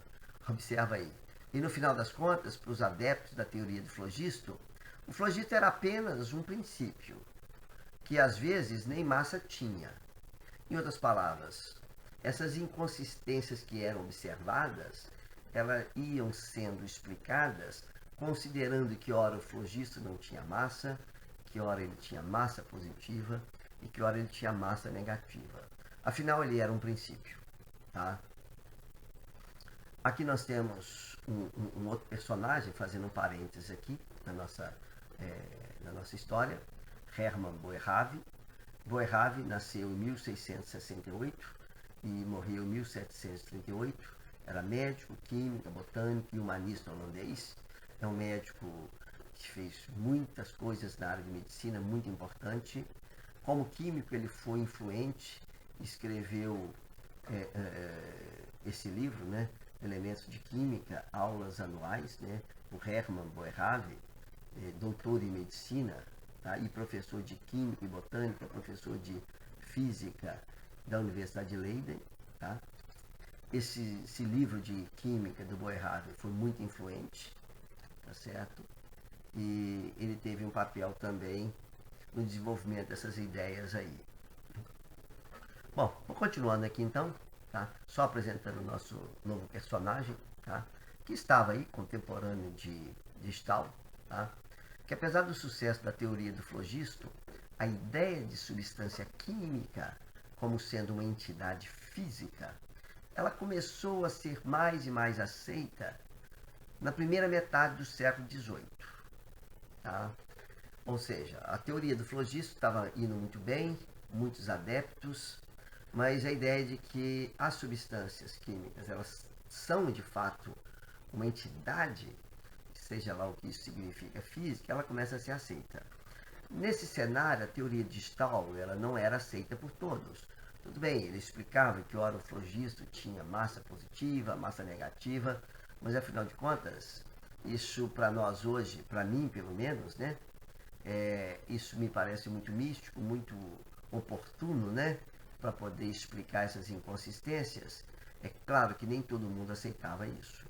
Observa aí. E no final das contas, para os adeptos da teoria do flogisto, o flogisto era apenas um princípio, que às vezes nem massa tinha. Em outras palavras, essas inconsistências que eram observadas, elas iam sendo explicadas considerando que ora o flogisto não tinha massa, que ora ele tinha massa positiva e que ora ele tinha massa negativa. Afinal, ele era um princípio. Tá? Aqui nós temos um outro personagem, fazendo um parênteses aqui na nossa história, Hermann Boerhaave. Boerhaave nasceu em 1668 e morreu em 1738. Era médico, químico, botânico e humanista holandês. É um médico que fez muitas coisas na área de medicina, muito importante. Como químico, ele foi influente, escreveu esse livro, Elementos de Química, Aulas Anuais, o Hermann Boerhaave, doutor em medicina, tá? E professor de Química e Botânica, professor de Física da Universidade de Leiden. Tá? Esse livro de Química do Boerhaave foi muito influente, tá certo? E ele teve um papel também no desenvolvimento dessas ideias aí. Bom, vou continuando aqui então, tá? Só apresentando o nosso novo personagem, tá? Que estava aí, contemporâneo de Stahl, tá? Que apesar do sucesso da teoria do flogisto, a ideia de substância química como sendo uma entidade física, ela começou a ser mais e mais aceita na primeira metade do século XVIII. Tá? Ou seja, a teoria do flogisto estava indo muito bem, muitos adeptos, mas a ideia de que as substâncias químicas elas são de fato uma entidade, seja lá o que isso significa física, ela começa a ser aceita. Nesse cenário, a teoria de Stahl ela não era aceita por todos. Tudo bem, ele explicava que ora o flogisto tinha massa positiva, massa negativa, mas afinal de contas, isso para nós hoje, para mim pelo menos, isso me parece muito místico, muito oportuno, para poder explicar essas inconsistências. É claro que nem todo mundo aceitava isso.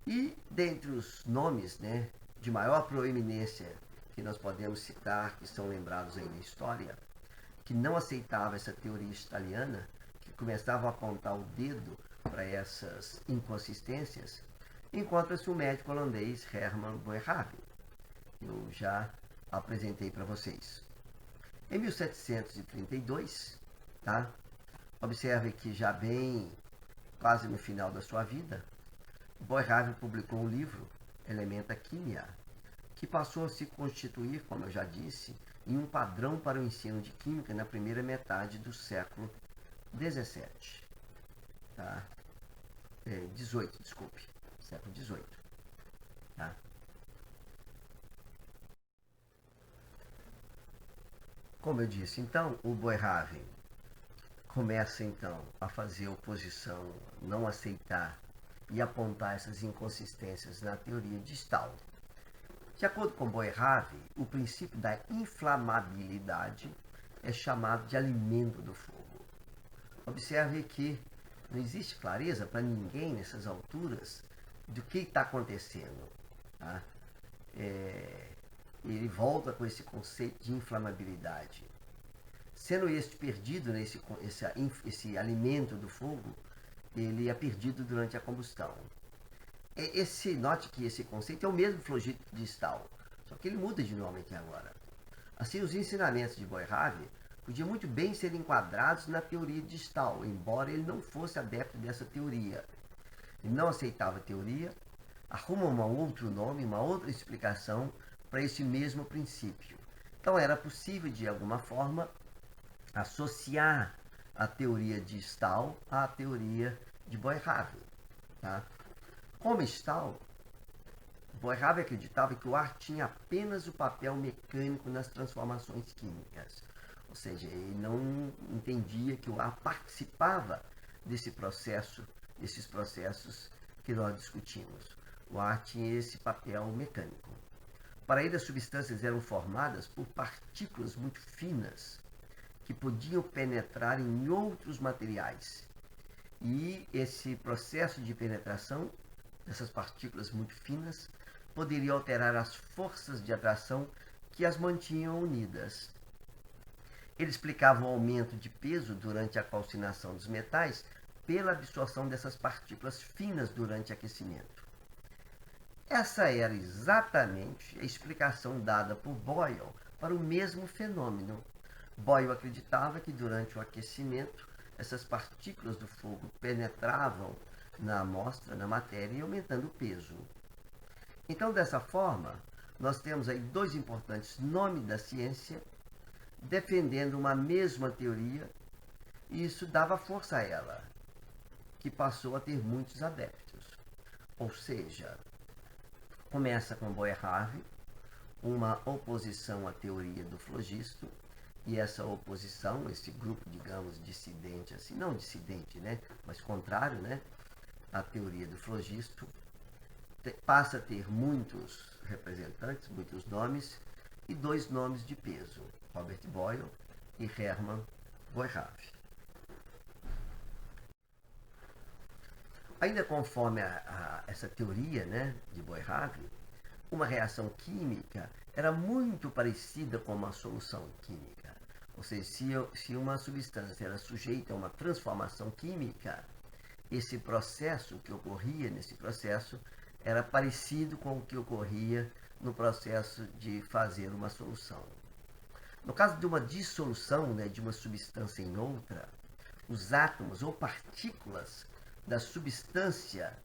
E dentre os nomes, de maior proeminência que nós podemos citar, que são lembrados aí na história, que não aceitava essa teoria stahliana, que começavam a apontar o dedo quebra essas inconsistências, encontra-se o médico holandês Herman Boerhaave, que eu já apresentei para vocês. Em 1732, tá? Observe que já bem quase no final da sua vida, Boerhaave publicou um livro, Elementa Quimia, que passou a se constituir, como eu já disse, em um padrão para o ensino de química na primeira metade do século XVII. Tá? 18, desculpe. Século XVIII. Tá? Como eu disse, então, o Boerhaave começa, então, a fazer oposição, não aceitar e apontar essas inconsistências na teoria de Stahl. De acordo com Boerhaave, o princípio da inflamabilidade é chamado de alimento do fogo. Observe que não existe clareza para ninguém nessas alturas do que está acontecendo. Tá? Ele volta com esse conceito de inflamabilidade. Sendo este perdido, esse alimento do fogo, ele é perdido durante a combustão. Note que esse conceito é o mesmo flogito de Stahl, só que ele muda de nome aqui agora. Assim, os ensinamentos de Boerhaave podiam muito bem ser enquadrados na teoria de Stahl, embora ele não fosse adepto dessa teoria. Ele não aceitava a teoria, arruma um outro nome, uma outra explicação para esse mesmo princípio. Então, era possível, de alguma forma, associar a teoria de Stahl à teoria de Boerhaave. Tá? Como Stahl, Boerhaave acreditava que o ar tinha apenas o papel mecânico nas transformações químicas. Ou seja, ele não entendia que o ar participava desses processos que nós discutimos. O ar tinha esse papel mecânico. Para ele, as substâncias eram formadas por partículas muito finas que podiam penetrar em outros materiais. E esse processo de penetração dessas partículas muito finas poderia alterar as forças de atração que as mantinham unidas. Ele explicava o aumento de peso durante a calcinação dos metais pela absorção dessas partículas finas durante aquecimento. Essa era exatamente a explicação dada por Boyle para o mesmo fenômeno. Boyle acreditava que durante o aquecimento essas partículas do fogo penetravam na amostra, na matéria, e aumentando o peso. Então, dessa forma, nós temos aí dois importantes nomes da ciência defendendo uma mesma teoria, e isso dava força a ela, que passou a ter muitos adeptos. Ou seja, começa com Boerhaave, uma oposição à teoria do flogisto, e essa oposição, esse grupo, digamos, dissidente, assim, não dissidente, né, mas contrário, né, à teoria do flogisto, passa a ter muitos representantes, muitos nomes, e dois nomes de peso, Robert Boyle e Hermann Boerhaave. Ainda conforme essa teoria, né, de Boerhaave, uma reação química era muito parecida com uma solução química. Ou seja, se uma substância era sujeita a uma transformação química, esse processo, o que ocorria nesse processo, era parecido com o que ocorria no processo de fazer uma solução. No caso de uma dissolução, né, de uma substância em outra, os átomos ou partículas da substância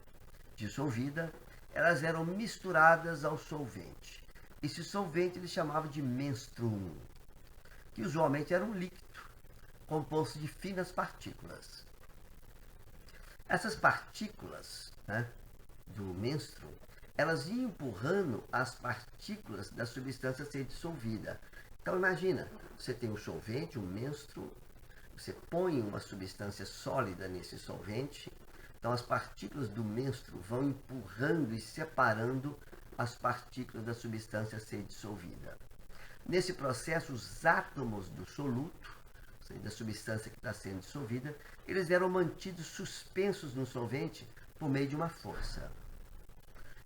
dissolvida, elas eram misturadas ao solvente. Esse solvente ele chamava de menstruum, que usualmente era um líquido composto de finas partículas. Essas partículas, né, do menstruum, elas iam empurrando as partículas da substância a ser dissolvida. Então imagina, você tem um solvente, um menstruum, você põe uma substância sólida nesse solvente, então as partículas do menstruum vão empurrando e separando as partículas da substância a ser dissolvida. Nesse processo, os átomos do soluto, ou seja, da substância que está sendo dissolvida, eles eram mantidos suspensos no solvente por meio de uma força.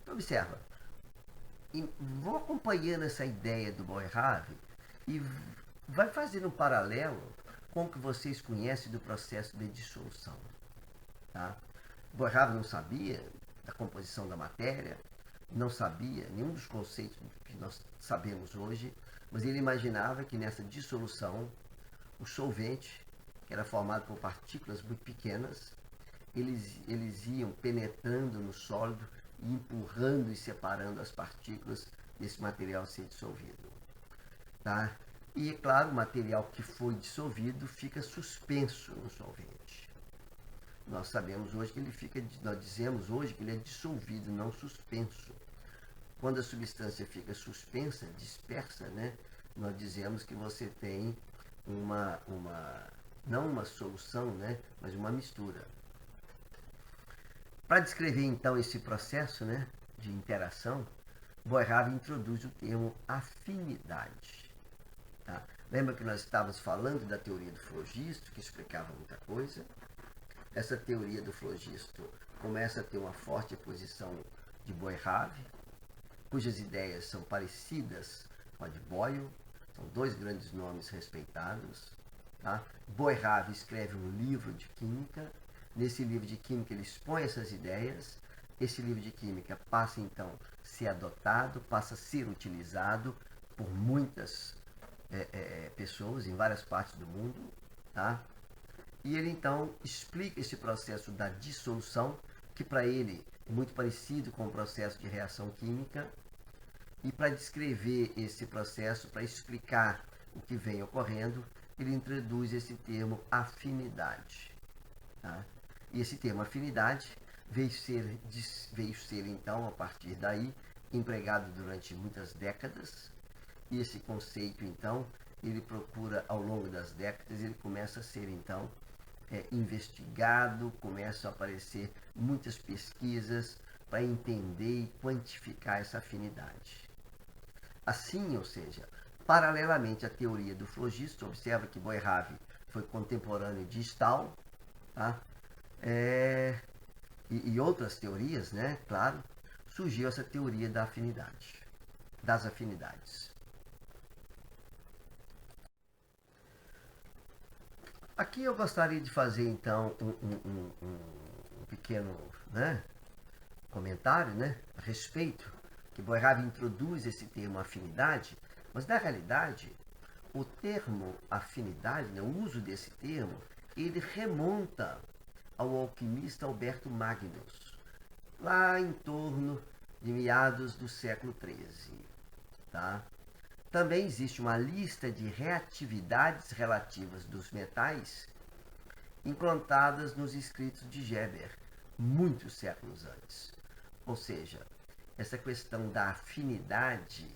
Então, observa, vou acompanhando essa ideia do Boerhaave e vai fazendo um paralelo com o que vocês conhecem do processo de dissolução. Tá? Boerhaave não sabia da composição da matéria, não sabia nenhum dos conceitos que nós sabemos hoje, mas ele imaginava que nessa dissolução, o solvente, que era formado por partículas muito pequenas, eles iam penetrando no sólido e empurrando e separando as partículas desse material ser dissolvido. Tá? E, é claro, o material que foi dissolvido fica suspenso no solvente. Nós sabemos hoje que ele fica, nós dizemos hoje que ele é dissolvido, não suspenso. Quando a substância fica suspensa, dispersa, né, nós dizemos que você tem não uma solução, né, mas uma mistura. Para descrever então esse processo, né, de interação, Boerhaave introduz o termo afinidade. Tá? Lembra que nós estávamos falando da teoria do flogisto, que explicava muita coisa? Essa teoria do flogisto começa a ter uma forte posição de Boerhaave, cujas ideias são parecidas com a de Boyle, são dois grandes nomes respeitados. Tá? Boerhaave escreve um livro de química. Nesse livro de química ele expõe essas ideias. Esse livro de química passa então a ser adotado, passa a ser utilizado por muitas pessoas em várias partes do mundo. Tá? E ele então explica esse processo da dissolução, que para ele é muito parecido com o processo de reação química. E para descrever esse processo, para explicar o que vem ocorrendo, ele introduz esse termo afinidade. Tá? E esse termo afinidade veio ser então, a partir daí, empregado durante muitas décadas. E esse conceito, então, ele procura, ao longo das décadas, ele começa a ser, então, investigado, começam a aparecer muitas pesquisas para entender e quantificar essa afinidade. Assim, ou seja, paralelamente à teoria do flogisto, observa que Boerhaave foi contemporâneo de Stahl, tá? E outras teorias, né? Claro, surgiu essa teoria da afinidade, das afinidades. Aqui eu gostaria de fazer então um pequeno, né, comentário, né, a respeito que Boerhaave introduz esse termo afinidade, mas na realidade o termo afinidade, né, o uso desse termo, ele remonta ao alquimista Alberto Magnus, lá em torno de meados do século XIII. Tá? Também existe uma lista de reatividades relativas dos metais implantadas nos escritos de Geber, muitos séculos antes. Ou seja, essa questão da afinidade,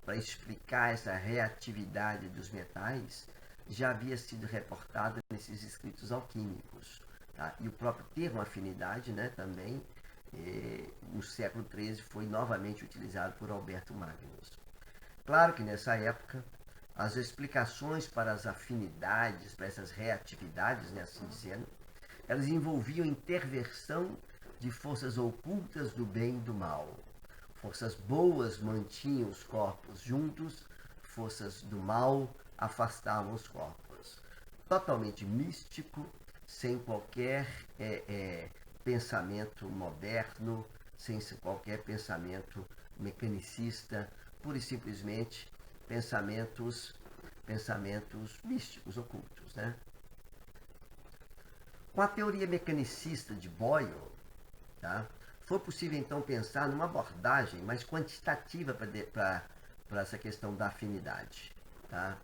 para explicar essa reatividade dos metais, já havia sido reportada nesses escritos alquímicos. Tá? E o próprio termo afinidade, né, também, no século XIII, foi novamente utilizado por Alberto Magnus. Claro que nessa época, as explicações para as afinidades, para essas reatividades, né, assim dizendo, elas envolviam interversão de forças ocultas do bem e do mal. Forças boas mantinham os corpos juntos, forças do mal afastavam os corpos. Totalmente místico, sem qualquer pensamento moderno, sem qualquer pensamento mecanicista, pura e simplesmente pensamentos místicos, ocultos. Né? Com a teoria mecanicista de Boyle, tá, foi possível então pensar numa abordagem mais quantitativa para essa questão da afinidade. Tá?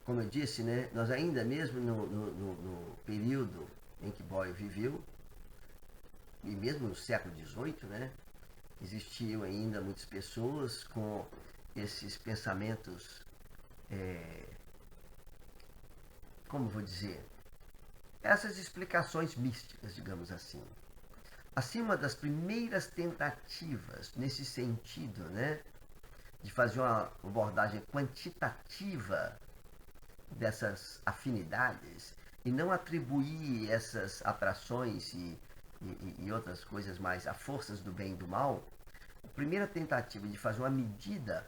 Como eu disse, né, nós ainda mesmo no período em que Boyle viveu, e mesmo no século XVIII, né, existiam ainda muitas pessoas com esses pensamentos, como vou dizer, essas explicações místicas, digamos assim. Assim, uma das primeiras tentativas nesse sentido, né, de fazer uma abordagem quantitativa dessas afinidades e não atribuir essas atrações e outras coisas mais a forças do bem e do mal, a primeira tentativa de fazer uma medida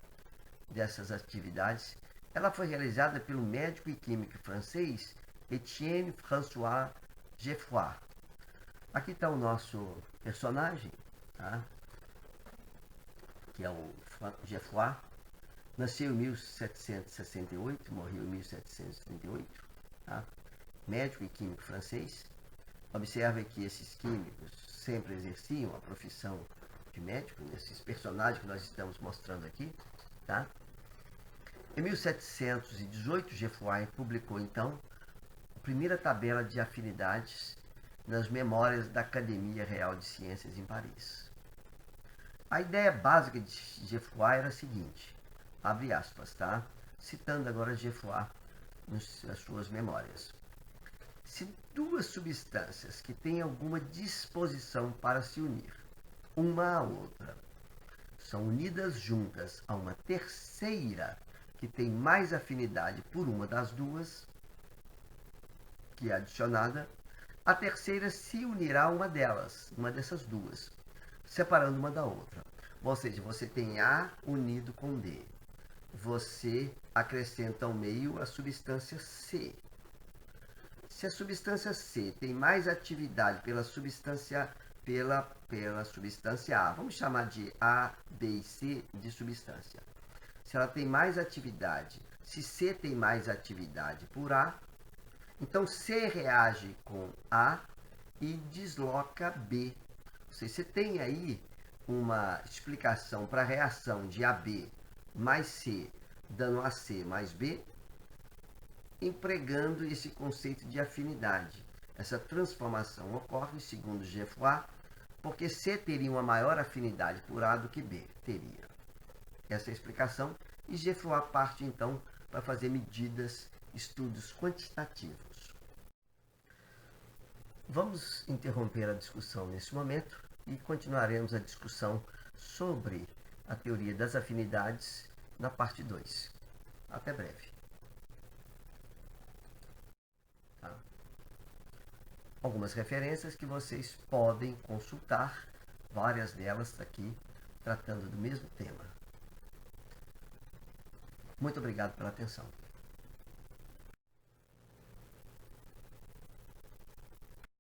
dessas atividades, ela foi realizada pelo médico e químico francês Etienne François Geoffroy, Aqui está o nosso personagem, tá? Que é o Geoffroy. Nasceu em 1768, morreu em 1738, tá? Médico e químico francês. Observe que esses químicos sempre exerciam a profissão de médico, nesses personagens que nós estamos mostrando aqui, tá? Em 1718, Geoffroy publicou, então, a primeira tabela de afinidades nas memórias da Academia Real de Ciências em Paris. A ideia básica de Geoffroy era a seguinte, abre aspas, tá? Citando agora Geoffroy nas suas memórias. Se duas substâncias que têm alguma disposição para se unir, uma à outra, são unidas juntas a uma terceira que tem mais afinidade por uma das duas, que é adicionada, a terceira se unirá a uma delas, uma dessas duas, separando uma da outra. Ou seja, você tem A unido com B. Você acrescenta ao meio a substância C. Se a substância C tem mais atividade pela substância A, vamos chamar de A, B e C de substância. Se ela tem mais atividade, se C tem mais atividade por A, então C reage com A e desloca B. Ou seja, você tem aí uma explicação para a reação de AB mais C dando AC mais B, empregando esse conceito de afinidade. Essa transformação ocorre, segundo Geoffroy, porque C teria uma maior afinidade por A do que B teria. Essa é a explicação, e Geoffroy parte então para fazer medidas, estudos quantitativos. Vamos interromper a discussão nesse momento e continuaremos a discussão sobre a teoria das afinidades na parte 2. Até breve. Tá? Algumas referências que vocês podem consultar, várias delas aqui, tratando do mesmo tema. Muito obrigado pela atenção.